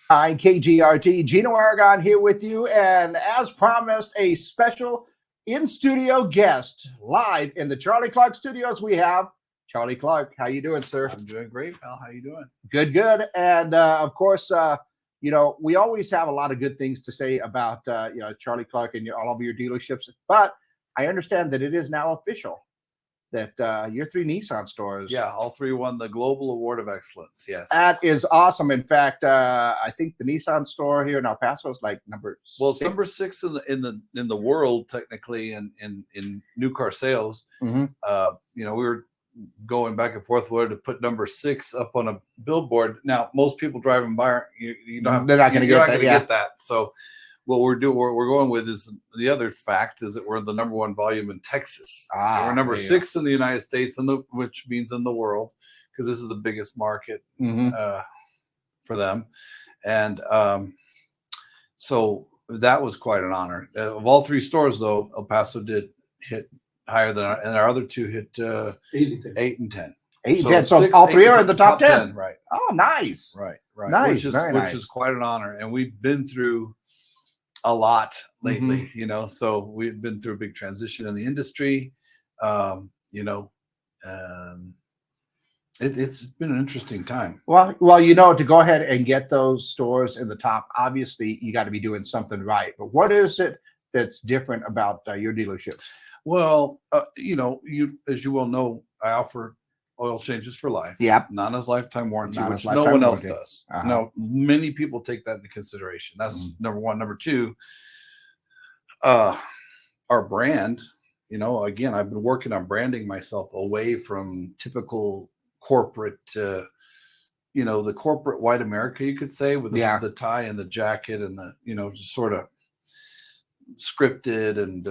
Hi, KGRT. Gino Aragon here with you. And as promised, a special in-studio guest live in the Charlie Clark studios. We have Charlie Clark. How you doing, sir? I'm doing great, pal. How you doing? Good, good. And of course, we always have a lot of good things to say about Charlie Clark and all of your dealerships. But I understand that it is now official that your 3 Nissan stores. Yeah, all 3 won the Global Award of Excellence. Yes, that is awesome. In fact, I think the Nissan store here in El Paso is like number 6. Well, it's number 6 in the world technically in new car sales. Mm-hmm. We were going back and forth whether to put number 6 up on a billboard. Now, most people driving by, you don't have, they're not going to get that. So what we're going with is the other fact is that we're the number 1 volume in Texas. We're number 6 in the United States, which means in the world, because this is the biggest market for them. And so that was quite an honor. Of all 3 stores, though, El Paso did hit higher than and our other 2 hit 8 and 10. 8 and 10. So all 3 are in the top 10. Right. Oh, nice. Right. Nice. Which is quite an honor. And we've been through a lot lately, so we've been through a big transition in the industry. It's been an interesting time. Well, to go ahead and get those stores in the top, obviously you got to be doing something right. But what is it that's different about your dealership? Well, you as you well know, I offer oil changes for life. Yep. Not as lifetime warranty, which no one else does. No, many people take that into consideration. That's number 1. Number 2, our brand, again, I've been working on branding myself away from typical corporate, the corporate white America, you could say, with the tie and the jacket and the, just sort of scripted and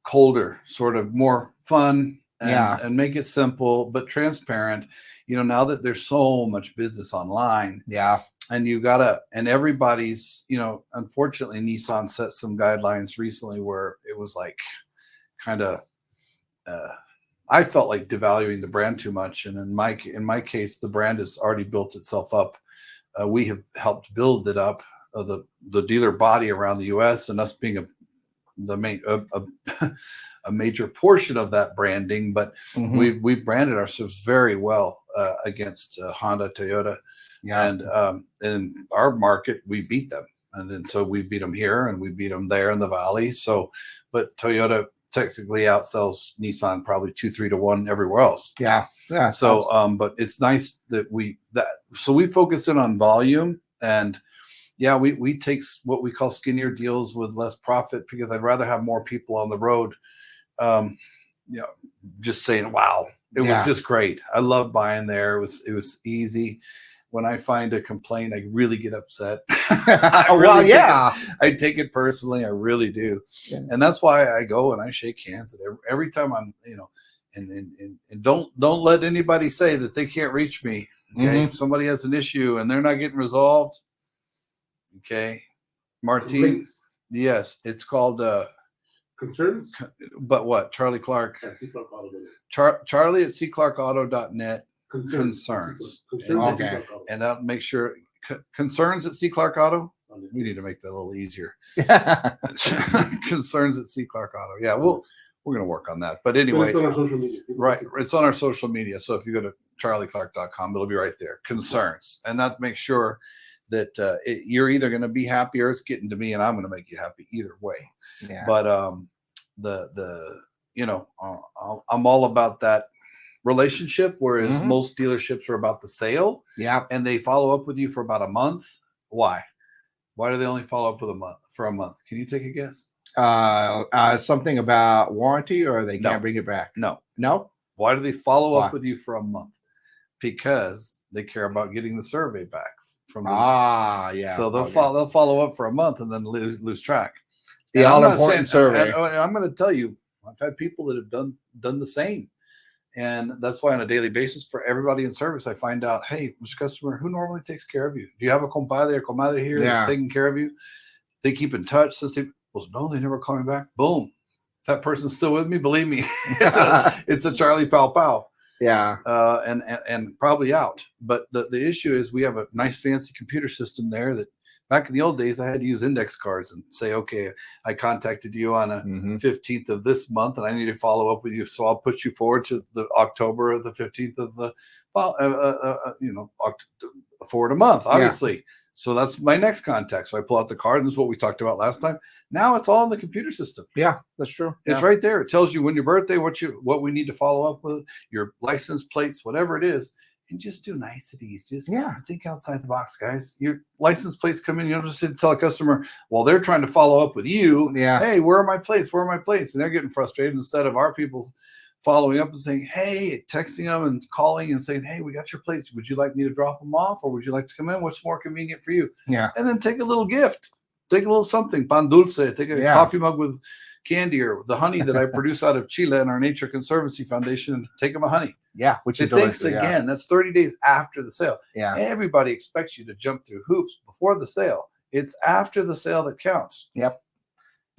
colder, sort of more fun. And make it simple but transparent. Now that there's so much business online, and everybody's, unfortunately Nissan set some guidelines recently where it was like kind of I felt like devaluing the brand too much. And in my case, the brand has already built itself up. We have helped build it up, the dealer body around the US, and us being a major portion of that branding, but we've branded ourselves very well against Honda, Toyota, and in our market we beat them, and then so we beat them here and we beat them there in the valley. So, but Toyota technically outsells Nissan probably 2-3 to 1 everywhere else. So, but it's nice that we focus in on volume and. Yeah, we take what we call skinnier deals with less profit because I'd rather have more people on the road, just saying, wow, it was just great. I love buying there. It was easy. When I find a complaint, I really get upset. I take it personally. I really do. Yeah. And that's why I go and I shake hands at every time I'm, and don't let anybody say that they can't reach me. Okay. If somebody has an issue and they're not getting resolved. Okay, Martin. Yes, it's called Concerns. But what? Charlie Clark. Charlie at cclarkauto.net. Concerns. Okay. And I'll make sure concerns at C Clark Auto. We need to make that a little easier. Concerns at C Clark Auto. Yeah, we're going to work on that. But anyway, it's on our social media. Right, it's on our social media. So if you go to charlieclark.com, it'll be right there. Concerns, and that makes sure that you're either going to be happy or it's getting to me and I'm going to make you happy either way. Yeah. But I'm all about that relationship, whereas most dealerships are about the sale. Yeah. And they follow up with you for about a month. Why do they only follow up for a month? Can you take a guess? Something about warranty, or they can't bring it back? No. Why do they follow up with you for a month? Because they care about getting the survey back. So they'll follow up for a month and then lose track. The all-important survey. I'm going to tell you, I've had people that have done the same, and that's why on a daily basis for everybody in service, I find out, hey, Mr. Customer, who normally takes care of you? Do you have a compadre or comadre here that's taking care of you? They keep in touch. Since no, they never call me back. Boom, if that person's still with me, believe me, it's a Charlie Pow Pow. Yeah. And probably out. But the issue is we have a nice fancy computer system there that Back in the old days, I had to use index cards and say, okay, I contacted you on a 15th of this month, and I need to follow up with you. So I'll put you forward to the October of the 15th of the, forward a month, obviously. Yeah. So that's my next contact. So I pull out the card, and this is what we talked about last time. Now it's all in the computer system. Yeah, that's true. It's right there. It tells you when your birthday, what we need to follow up with, your license plates, whatever it is. And just do niceties. Just think outside the box, guys. Your license plates come in. You don't just sit and tell a customer while they're trying to follow up with you. Yeah. Hey, where are my plates? Where are my plates? And they're getting frustrated instead of our people following up and saying, hey, texting them and calling and saying, hey, we got your plates. Would you like me to drop them off, or would you like to come in? What's more convenient for you? Yeah. And then take a little gift. Take a little something. Pan dulce. Take a coffee mug with candy or the honey that I produce out of Chile in our Nature Conservancy Foundation, and take them a honey. Yeah, which is thanks again. That's 30 days after the sale. Yeah, everybody expects you to jump through hoops before the sale. It's after the sale that counts. Yep.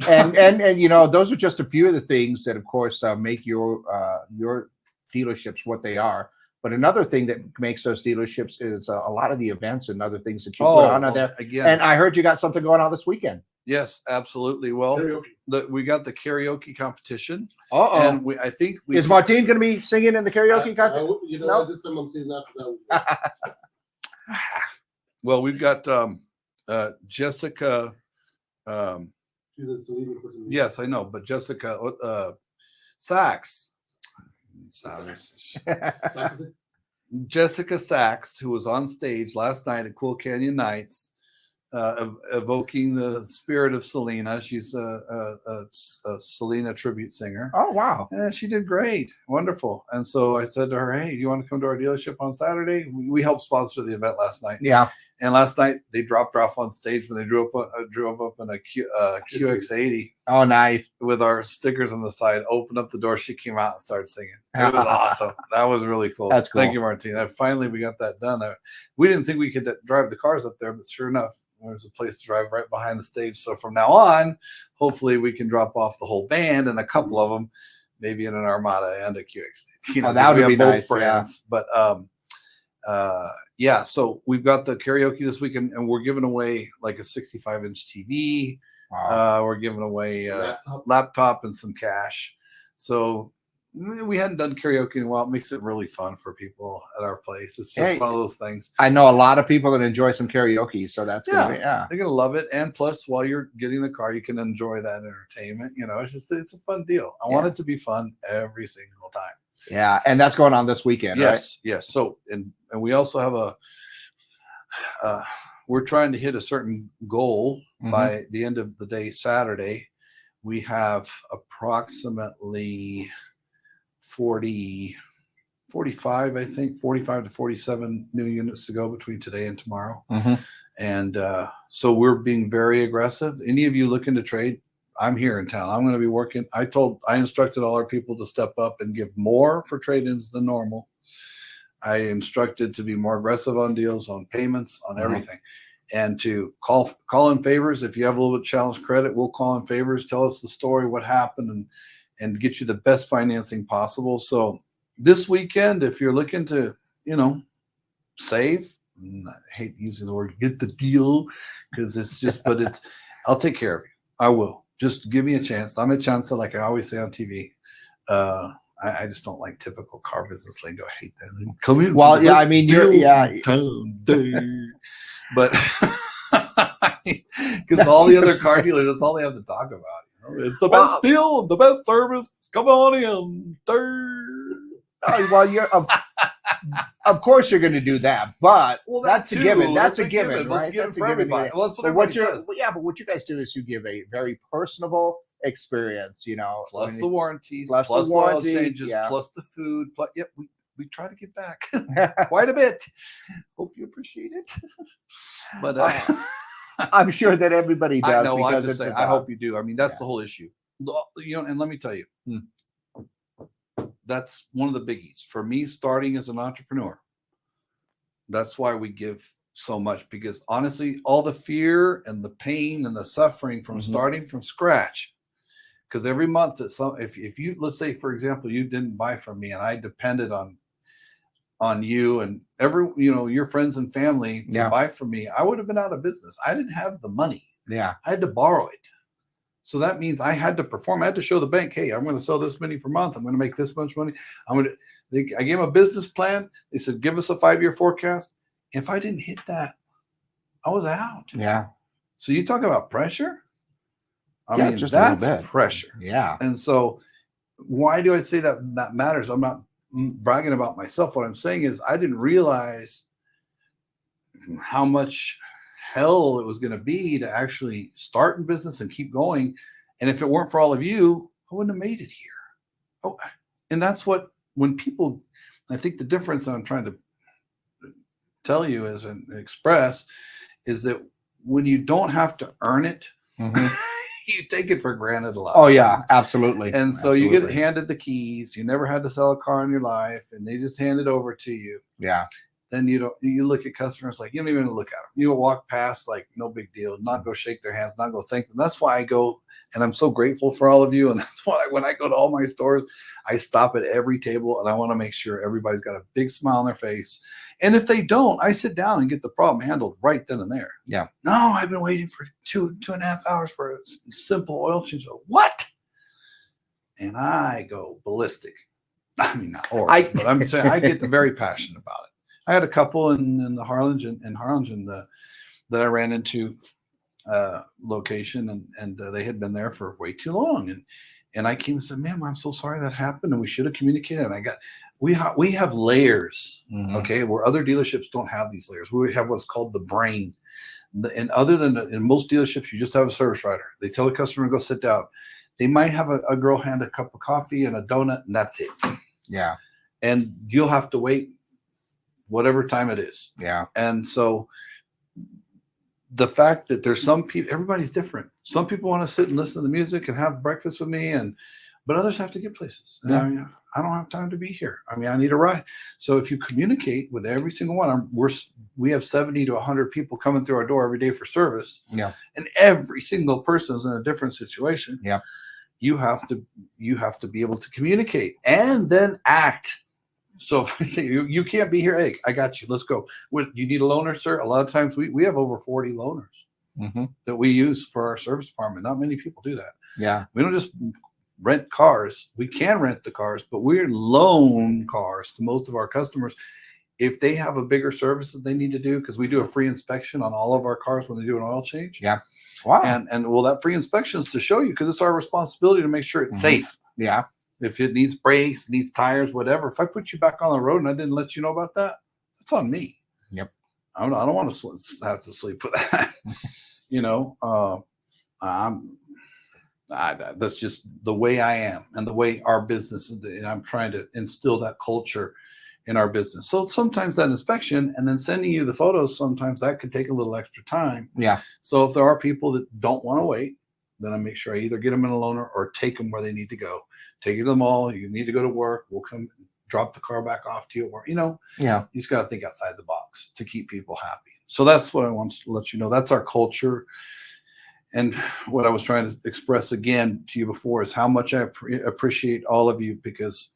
And you know, those are just a few of the things that, of course, make your dealerships what they are. But another thing that makes those dealerships is a lot of the events and other things that you put on there. Again, and I heard you got something going on this weekend. Yes, absolutely. Well, we got the karaoke competition. And I think is Martin going to be singing in the karaoke competition? You know, this time I'm saying not. Well, we've got Jessica. She's a Selena person. Yes, I know, but Jessica Sachs. Jessica Sachs, who was on stage last night at Cool Canyon Nights, evoking the spirit of Selena. She's a Selena tribute singer. Oh, wow. And she did great. Wonderful. And so I said to her, hey, do you want to come to our dealership on Saturday? We helped sponsor the event last night. Yeah. And last night they dropped her off on stage when they drove up in a QX80. Oh, nice. With our stickers on the side. Opened up the door. She came out and started singing. It was awesome. That was really cool. That's cool. Thank you, Martin. Finally, we got that done. We didn't think we could drive the cars up there, but sure enough, there's a place to drive right behind the stage. So from now on, hopefully we can drop off the whole band and a couple of them, maybe in an Armada and a QX. You know, that would be nice. Brands. Yeah. But so we've got the karaoke this weekend, and we're giving away like a 65-inch TV. Wow. We're giving away a laptop and some cash. So we hadn't done karaoke in a while. It makes it really fun for people at our place. It's just one of those things. I know a lot of people that enjoy some karaoke, so that's gonna be, they're gonna love it. And plus, while you're getting the car, you can enjoy that entertainment. You know, it's a fun deal. I want it to be fun every single time. Yeah, and that's going on this weekend. Yes, right? Yes. So and we also have we're trying to hit a certain goal by the end of the day Saturday. We have approximately 45, I think, 45 to 47 new units to go between today and tomorrow. And so we're being very aggressive. Any of you looking to trade, I'm here in town. I'm going to be working. I instructed all our people to step up and give more for trade-ins than normal. I instructed to be more aggressive on deals, on payments, on everything. And to call in favors. If you have a little bit of challenge credit, we'll call in favors, tell us the story, what happened, and get you the best financing possible. So this weekend, if you're looking to, save, I hate using the word get the deal because it's just, but I'll take care of you. I will. Just give me a chance. I'm a chance, like I always say on TV. I just don't like typical car business lingo. I hate that. Come in. Well, yeah, I mean, but because all the other car dealers, that's all they have to talk about. It's the best deal, the best service. Come on in. Well, of course you're going to do that, but that's a given. That's a given, right? Let's get it for everybody. Well, that's what everybody says. But what you guys do is you give a very personal experience, plus the warranties, plus the oil changes, plus the food. Plus, we try to get back quite a bit. Hope you appreciate it. But I'm sure that everybody does. I know. I'm just saying. I hope you do. I mean, that's the whole issue. And let me tell you, that's one of the biggies for me. Starting as an entrepreneur, that's why we give so much, because honestly, all the fear and the pain and the suffering from starting from scratch. Because every month that if you, let's say, for example, you didn't buy from me and I depended on on you and your friends and family to buy from me, I would have been out of business. I didn't have the money. Yeah. I had to borrow it. So that means I had to perform. I had to show the bank, hey, I'm going to sell this many per month. I'm going to make this much money. I gave them a business plan. They said, give us a 5-year forecast. If I didn't hit that, I was out. Yeah. So you talk about pressure. I mean, just that's pressure. Yeah. And so why do I say that matters? I'm not bragging about myself. What I'm saying is I didn't realize how much hell it was going to be to actually start in business and keep going. And if it weren't for all of you, I wouldn't have made it here. Oh, and that's what, when people, I think the difference that I'm trying to tell you is and express is that when you don't have to earn it, you take it for granted a lot. Oh yeah, absolutely. And so you get handed the keys. You never had to sell a car in your life, and they just hand it over to you. Yeah. Then you look at customers like you don't even look at them. You walk past like no big deal, not go shake their hands, not go thank them. That's why I go, and I'm so grateful for all of you. And that's why when I go to all my stores, I stop at every table and I want to make sure everybody's got a big smile on their face. And if they don't, I sit down and get the problem handled right then and there. Yeah. No, I've been waiting for two and a half hours for a simple oil change. What? And I go ballistic. I mean, not horrible, but I'm saying I get very passionate about it. I had a couple in the Harlingen that I ran into location, and they had been there for way too long. And I came and said, ma'am, I'm so sorry that happened, and we should have communicated. And we have layers, okay, where other dealerships don't have these layers. We have what's called the brain. And other than in most dealerships, you just have a service writer. They tell the customer to go sit down. They might have a girl hand a cup of coffee and a donut, and that's it. Yeah. And you'll have to wait whatever time it is. Yeah. And so the fact that there's some people, everybody's different. Some people want to sit and listen to the music and have breakfast with me, but others have to get places. And I don't have time to be here. I mean, I need a ride. So if you communicate with every single one, we have 70 to 100 people coming through our door every day for service. Yeah. And every single person is in a different situation. Yeah. You have to be able to communicate and then act. So if I say you can't be here, hey, I got you. Let's go. What, you need a loaner, sir? A lot of times we have over 40 loaners that we use for our service department. Not many people do that. Yeah. We don't just rent cars. We can rent the cars, but we loan cars to most of our customers. If they have a bigger service that they need to do, because we do a free inspection on all of our cars when they do an oil change. Yeah. Wow. And well, that free inspection is to show you, because it's our responsibility to make sure it's safe. Yeah. If it needs brakes, needs tires, whatever. If I put you back on the road and I didn't let you know about that, it's on me. Yep. I don't want to have to sleep with that. That's just the way I am and the way our business is. And I'm trying to instill that culture in our business. So sometimes that inspection and then sending you the photos, sometimes that could take a little extra time. Yeah. So if there are people that don't want to wait, then I make sure I either get them in a loaner or take them where they need to go. Take it to the mall. You need to go to work. We'll come drop the car back off to you. Or, yeah, you just got to think outside the box to keep people happy. So that's what I want to let you know. That's our culture. And what I was trying to express again to you before is how much I appreciate all of you, because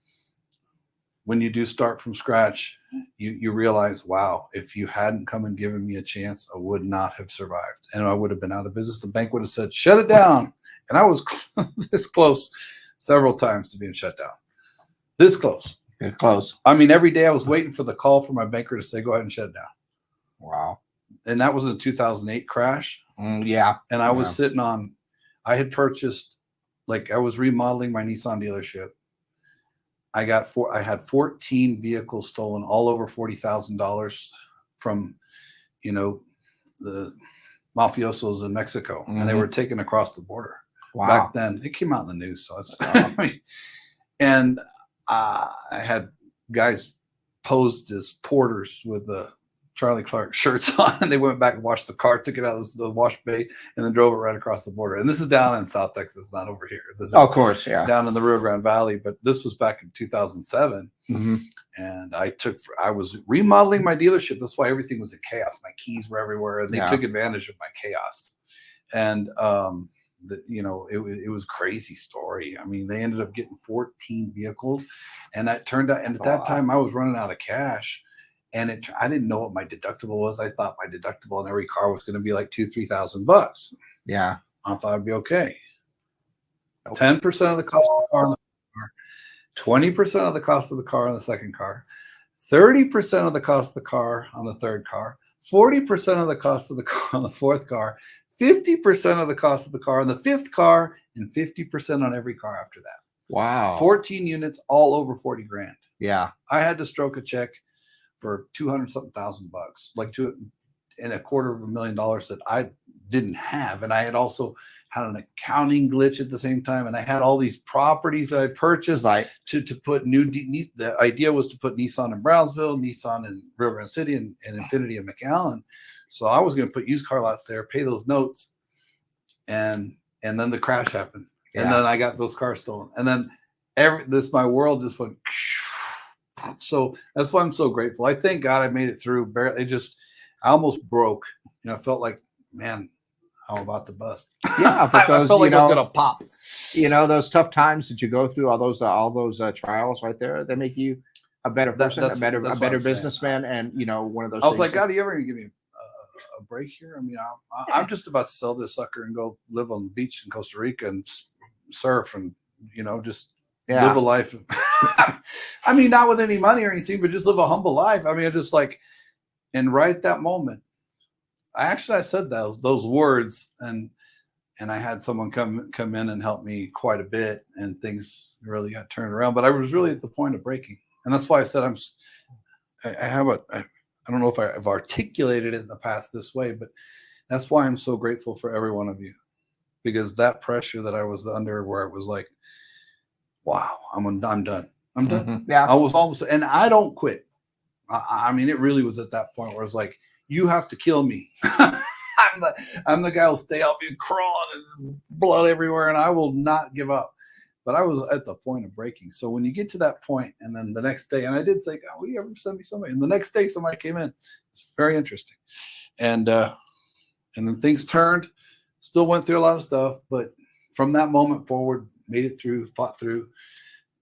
when you do start from scratch, you realize, wow, if you hadn't come and given me a chance, I would not have survived. And I would have been out of business. The bank would have said, shut it down. And I was this close several times to being shut down. This close. Get close. I mean, every day I was waiting for the call from my banker to say, go ahead and shut it down. Wow. And that was in the 2008 crash. Yeah. And I was sitting on, I had purchased, I was remodeling my Nissan dealership. I had 14 vehicles stolen, all over $40,000 from, the mafiosos in Mexico, and they were taken across the border. Wow. Back then, it came out in the news. So it's, and I had guys posed as porters with the Charlie Clark shirts on, and they went back and washed the car, took it out of the wash bay, and then drove it right across the border. And this is down in South Texas, not over here. This is of course, yeah, down in the Rio Grande Valley. But this was back in 2007, and I was remodeling my dealership. That's why everything was in chaos. My keys were everywhere, and they took advantage of my chaos. And it was crazy story. I mean, they ended up getting 14 vehicles, and that turned out. And at that time, I was running out of cash, and I didn't know what my deductible was. I thought my deductible on every car was going to be like $2,000-3,000. Yeah, I thought I'd be okay. 10% of the cost of the car on the car, 20% of the cost of the car on the second car, 30% of the cost of the car on the third car, 40% of the cost of the car on the fourth car, 50% of the cost of the car on the fifth car, and 50% on every car after that. wow. 14 units, all over 40 grand. Yeah. I had to stroke a check for 200-something thousand bucks, like $250,000 that I didn't have. And I had also had an accounting glitch at the same time. And I had all these properties that I purchased to put the idea was to put Nissan in Brownsville, Nissan in Rio Grande City, and Infiniti in McAllen. So I was going to put used car lots there, pay those notes. And then the crash happened. Yeah. And then I got those cars stolen. And then my world just went. So that's why I'm so grateful. I thank God I made it through. I almost broke. I felt like, man, I'm about to bust. Yeah, but I felt like I was gonna pop. Those tough times that you go through, all those trials right there, they make you a better person, a better businessman, and one of those. I was like, God, are you ever gonna give me a break here? I mean, I'm just about to sell this sucker and go live on the beach in Costa Rica and surf and just live a life. I mean, not with any money or anything, but just live a humble life. I mean, I just and right at that moment, I said those words, and I had someone come in and help me quite a bit, and things really got turned around. But I was really at the point of breaking, and that's why I said I don't know if I've articulated it in the past this way, but that's why I'm so grateful for every one of you, because that pressure that I was under, where it was like, wow, I'm done. I'm done. Mm-hmm. Yeah. I was almost, and I don't quit. I mean, it really was at that point where it's like, you have to kill me. I'm the guy who'll stay up and crawling and blood everywhere, and I will not give up. But I was at the point of breaking. So when you get to that point, and then the next day, and I did say, God, will you ever send me somebody? And the next day, somebody came in. It's very interesting. And then things turned. Still went through a lot of stuff, but from that moment forward, made it through, fought through.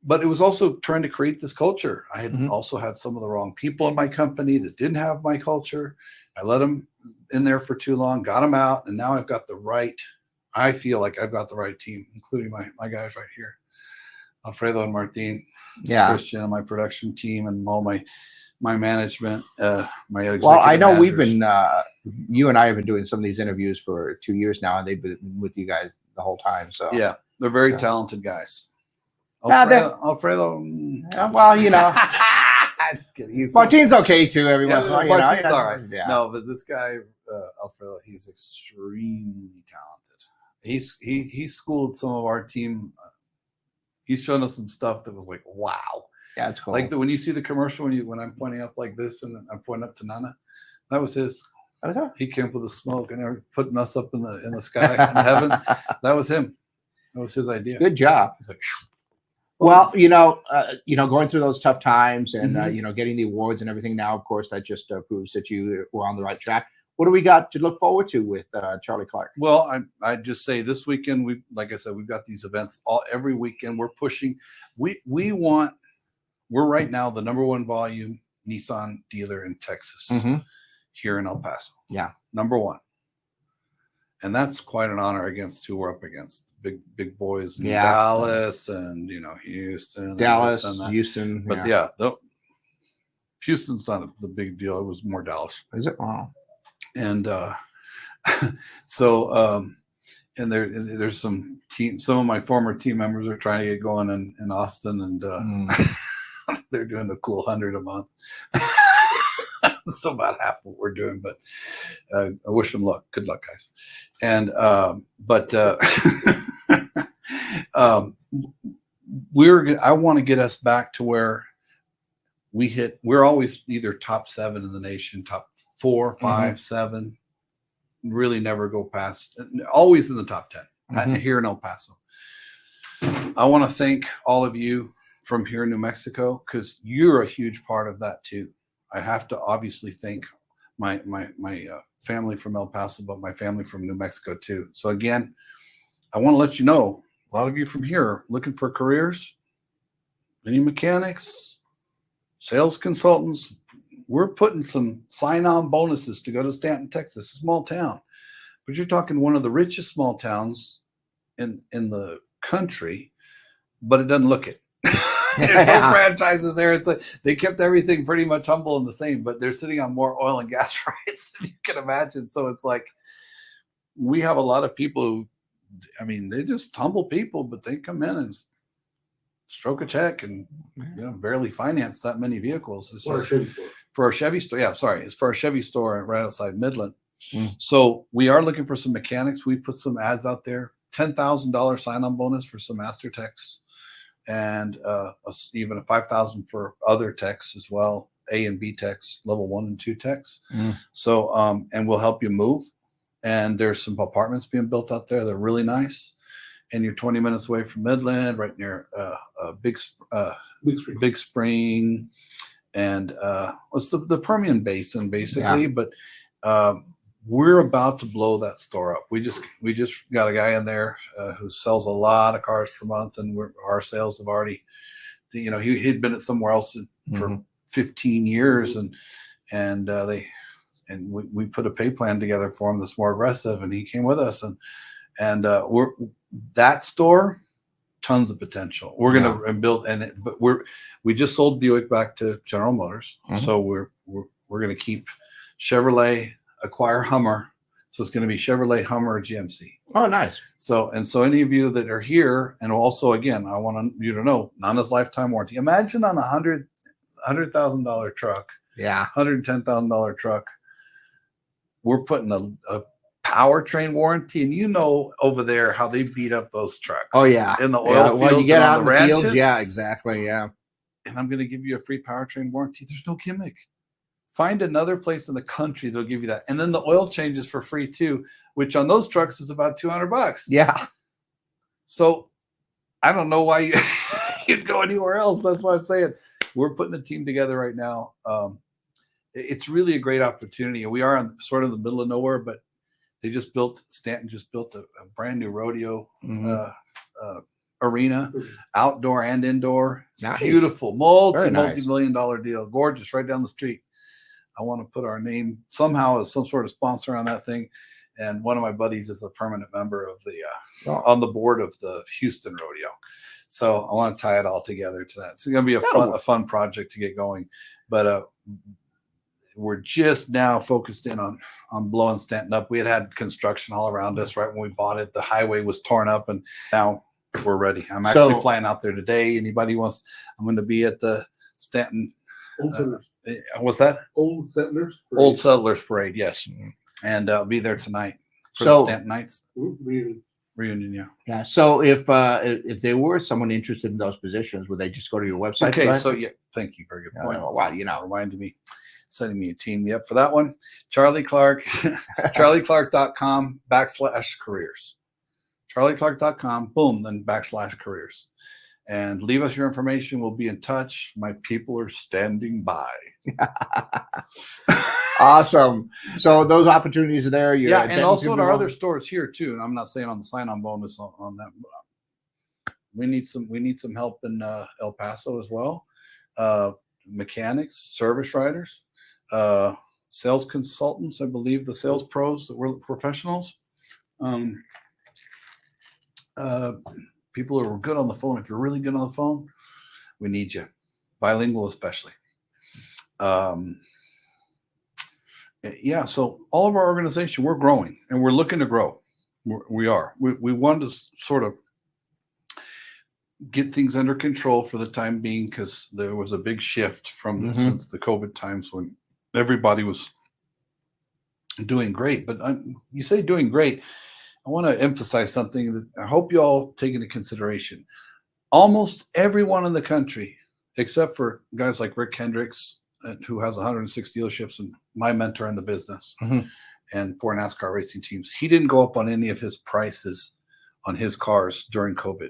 But it was also trying to create this culture. I had also had some of the wrong people in my company that didn't have my culture. I let them in there for too long, got them out, and now I feel like I've got the right team, including my guys right here, Alfredo and Martin, Christian, and my production team, and all my management, my executive I know managers. we've been, you and I have been doing some of these interviews for 2 years now, and they've been with you guys the whole time. So yeah, they're very talented guys. Alfredo. I'm just kidding. Martin's okay too. Every once in a while, Martin's all right. Yeah. No, but this guy, Alfredo, he's extremely talented. He schooled some of our team. He's shown us some stuff that was like, wow. Yeah, it's cool. Like when you see the commercial when I'm pointing up like this and I'm pointing up to Nana, that was his. He came up with the smoke and they're putting us up in the sky in heaven. That was him. That was his idea. Good job. He's like. Well, going through those tough times and, getting the awards and everything now, of course, that just proves that you were on the right track. What do we got to look forward to with Charlie Clark? Well, I just say this weekend, like I said, we've got these events every weekend. We're pushing. We're right now the number one volume Nissan dealer in Texas here in El Paso. Yeah. Number one. And that's quite an honor against who we're up against. Big boys in Dallas and Houston. Houston. But Houston's not the big deal. It was more Dallas. Is it? Wow. And so and there's some of my former team members are trying to get going in Austin, and they're doing a cool 100 a month. So about half what we're doing, but I wish them luck. Good luck, guys. And I want to get us back to where we're always either top 7 in the nation, top 4, 5, 7, really never go past, always in the top 10 here in El Paso. I want to thank all of you from here in New Mexico, because you're a huge part of that too. I have to obviously thank my family from El Paso, but my family from New Mexico too. So again, I want to let you know, a lot of you from here are looking for careers, any mechanics, sales consultants. We're putting some sign-on bonuses to go to Stanton, Texas, a small town. But you're talking one of the richest small towns in the country, but it doesn't look it. There's no franchises there. It's like they kept everything pretty much humble and the same, but they're sitting on more oil and gas rights than you can imagine. So it's like we have a lot of people who, I mean, they just humble people, but they come in and stroke a check and barely finance that many vehicles. It's For a Chevy store. For a Chevy store. Yeah, sorry. It's for a Chevy store right outside Midland. So we are looking for some mechanics. We put some ads out there, $10,000 sign-on bonus for some master techs, and even a $5,000 for other techs as well, A and B techs, level 1 and 2 techs. So and we'll help you move. And there's some apartments being built out there. They're really nice. And you're 20 minutes away from Midland, right near Big Spring, and it's the Permian Basin basically. Yeah. But we're about to blow that store up. We just got a guy in there who sells a lot of cars per month, and our sales have already, he'd been at somewhere else for 15 years, and we put a pay plan together for him that's more aggressive, and he came with us, and we're that store, tons of potential. We're gonna build, but we just sold Buick back to General Motors, so we're gonna keep Chevrolet, acquire Hummer, so it's going to be Chevrolet, Hummer, or GMC. Oh, nice. So any of you that are here, and also again, I want you to know, Nana's lifetime warranty. Imagine on $100,000 truck, $110,000 truck, we're putting a powertrain warranty, and over there how they beat up those trucks. Oh yeah, in the oil fields, you get out on the ranches. Fields. Yeah, exactly. Yeah, and I'm going to give you a free powertrain warranty. There's no gimmick. Find another place in the country that'll give you that, and then the oil changes for free too, which on those trucks is about $200. Yeah. So I don't know why you'd go anywhere else. That's why I'm saying we're putting a team together right now. It's really a great opportunity, and we are on sort of the middle of nowhere, but Stanton just built a brand new rodeo arena, outdoor and indoor. It's nice. Beautiful, multi-million-dollar deal, gorgeous, right down the street. I want to put our name somehow as some sort of sponsor on that thing, and one of my buddies is a permanent member of the on the board of the Houston Rodeo, so I want to tie it all together to that. It's going to be a fun project to get going, but we're just now focused in on blowing Stanton up. We had construction all around us right when we bought it. The highway was torn up, and now we're ready. I'm actually flying out there today. Anybody wants? I'm going to be at the Stanton. What's that? Old Settlers Parade. Old Settlers Parade, yes. And I'll be there tonight for the Stanton Nights reunion. Yeah. So if there were someone interested in those positions, would they just go to your website? Okay. So thank you. Very good point. Wow. Reminded me, setting me a team me up for that one. Charlie Clark, charlieclark.com/careers. charlieclark.com, boom, then /careers. And leave us your information. We'll be in touch. My people are standing by. Awesome. So those opportunities are there. And also in our other stores here too. And I'm not saying on the sign-on bonus on that. We need some help in El Paso as well. Mechanics, service writers, sales consultants. I believe the sales pros that were professionals. People who are good on the phone. If you're really good on the phone, we need you. Bilingual especially. So all of our organization, we're growing, and we're looking to grow. We wanted to sort of get things under control for the time being, because there was a big shift from since the COVID times when everybody was doing great. But you say doing great, I want to emphasize something that I hope you all take into consideration. Almost everyone in the country, except for guys like Rick Hendricks, who has 106 dealerships and my mentor in the business, and 4 NASCAR racing teams, he didn't go up on any of his prices on his cars during COVID.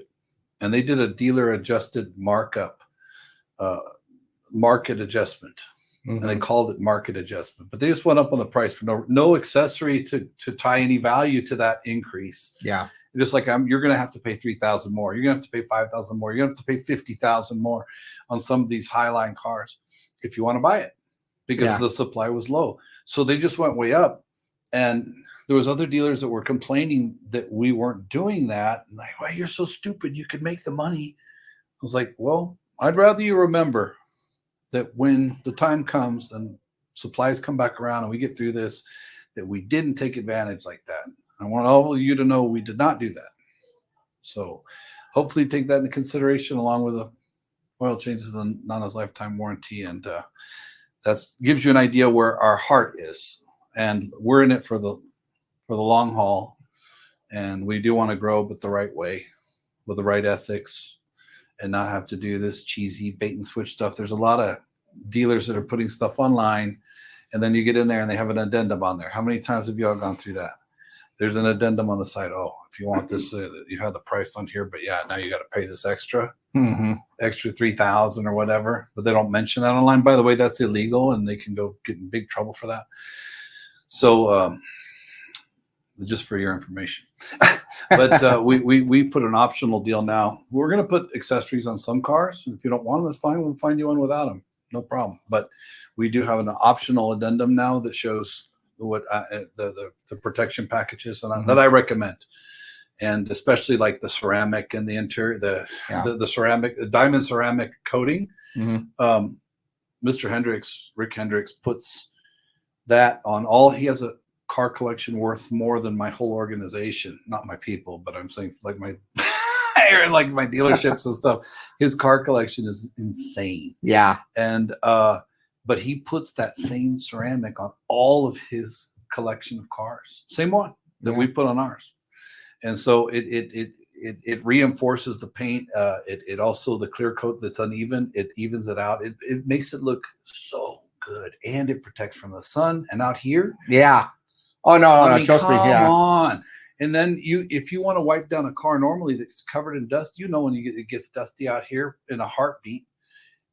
And they did a dealer adjusted markup, market adjustment. And they called it market adjustment, but they just went up on the price for no accessory to tie any value to that increase. Yeah. Just like you're going to have to pay $3,000 more. You're going to have to pay $5,000 more. You're going to have to pay $50,000 more on some of these Highline cars if you want to buy it, because the supply was low. So they just went way up. And there was other dealers that were complaining that we weren't doing that. Like, well, you're so stupid. You could make the money. I was like, well, I'd rather you remember that when the time comes and supplies come back around and we get through this, that we didn't take advantage like that. I want all of you to know we did not do that. So hopefully take that into consideration along with the oil changes and Nana's lifetime warranty. And that's gives you an idea where our heart is. And we're in it for the long haul. And we do want to grow, but the right way, with the right ethics, and not have to do this cheesy bait and switch stuff. There's a lot of dealers that are putting stuff online, and then you get in there and they have an addendum on there. How many times have you all gone through that? There's an addendum on the side. Oh, if you want this, you have the price on here, but yeah, now you got to pay this extra $3,000 or whatever. But they don't mention that online. By the way, that's illegal, and they can go get in big trouble for that. So, just for your information, but we put an optional deal now. We're going to put accessories on some cars. If you don't want them, that's fine. We'll find you one without them, no problem. But we do have an optional addendum now that shows what the protection packages and that I recommend, and especially like the ceramic and the interior, the ceramic, the diamond ceramic coating. Mr. Hendricks, Rick Hendricks, puts that on all. He has a car collection worth more than my whole organization. Not my people, but I'm saying like my like my dealerships and stuff. His car collection is insane. Yeah. And but he puts that same ceramic on all of his collection of cars. Same one that we put on ours. And so it reinforces the paint. It also, the clear coat that's uneven, it evens it out. It makes it look so good, and it protects from the sun. And out here, oh no, I mean, trust me, come on. And then if you want to wipe down a car normally that's covered in dust, when it gets dusty out here in a heartbeat.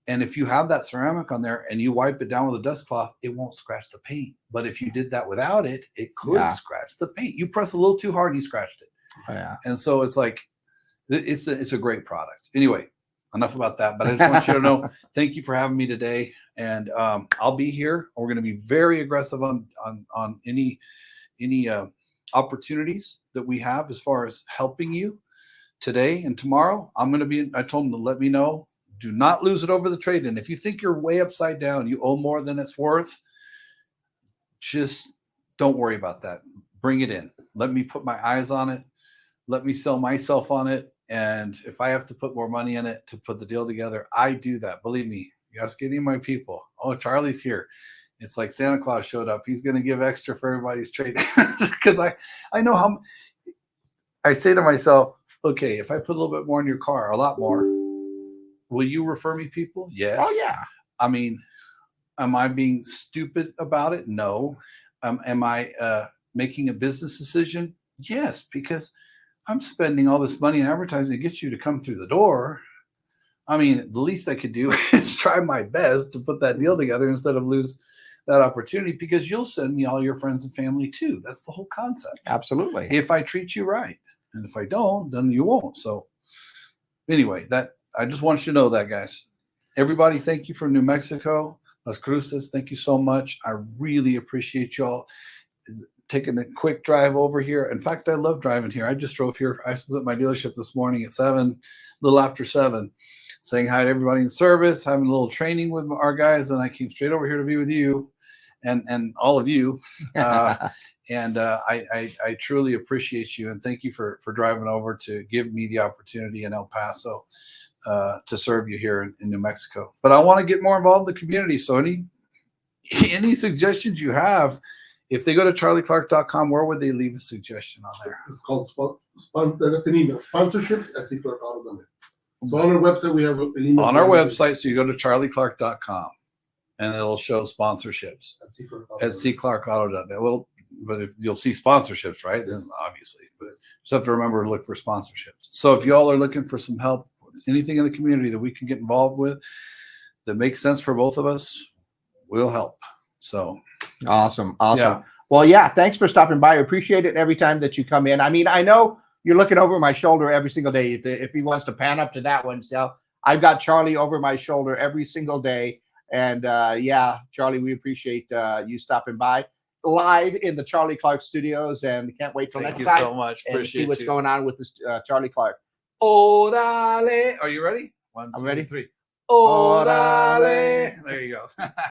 And if you have that ceramic on there and you wipe it down with a dust cloth, it won't scratch the paint. But if you did that without it, it could scratch the paint. You press a little too hard, you scratched it. Oh, yeah. And so it's like, it's a great product. Anyway, enough about that. But I just want you to know, thank you for having me today. And I'll be here. We're going to be very aggressive on any opportunities that we have as far as helping you today and tomorrow. I'm going to be, I told them to let me know. Do not lose it over the trade-in. If you think you're way upside down, you owe more than it's worth, just don't worry about that. Bring it in. Let me put my eyes on it. Let me sell myself on it. And if I have to put more money in it to put the deal together, I do that. Believe me, you ask any of my people. Oh, Charlie's here. It's like Santa Claus showed up. He's going to give extra for everybody's trade. Because I know how I say to myself, okay, if I put a little bit more in your car, a lot more, will you refer me people? Yes. Oh, yeah. I mean, am I being stupid about it? No. Am I making a business decision? Yes, because I'm spending all this money in advertising to get you to come through the door. I mean, the least I could do is try my best to put that deal together instead of lose that opportunity, because you'll send me all your friends and family too. That's the whole concept. Absolutely. If I treat you right. And if I don't, then you won't. So anyway, I just want you to know that, guys. Everybody, thank you from New Mexico. Las Cruces, thank you so much. I really appreciate y'all taking a quick drive over here. In fact, I love driving here. I just drove here. I was at my dealership this morning at 7, a little after 7, saying hi to everybody in service, having a little training with our guys, and I came straight over here to be with you and all of you. And I truly appreciate you, and thank you for driving over to give me the opportunity in El Paso to serve you here in New Mexico. But I want to get more involved in the community. So any suggestions you have, if they go to charlieclark.com, where would they leave a suggestion on there? It's called that's an email, sponsorships@cclarkauto.net. So on our website, we have an email. On our website, so you go to charlieclark.com and it'll show sponsorships at cclarkauto.net. Well, but if you'll see sponsorships, right? Then obviously, but just have to remember to look for sponsorships. So if y'all are looking for some help, anything in the community that we can get involved with that makes sense for both of us, we'll help. So awesome. Yeah. Well, yeah, thanks for stopping by. I appreciate it every time that you come in. I mean, I know you're looking over my shoulder every single day. If he wants to pan up to that one, so I've got Charlie over my shoulder every single day. And yeah, Charlie, we appreciate you stopping by live in the Charlie Clark studios, and can't wait till Thank next you time so much. and Appreciate see what's you. going on with this Charlie Clark. Orale. Are you ready? 1, I'm 2, ready. 3. Orale. There you go.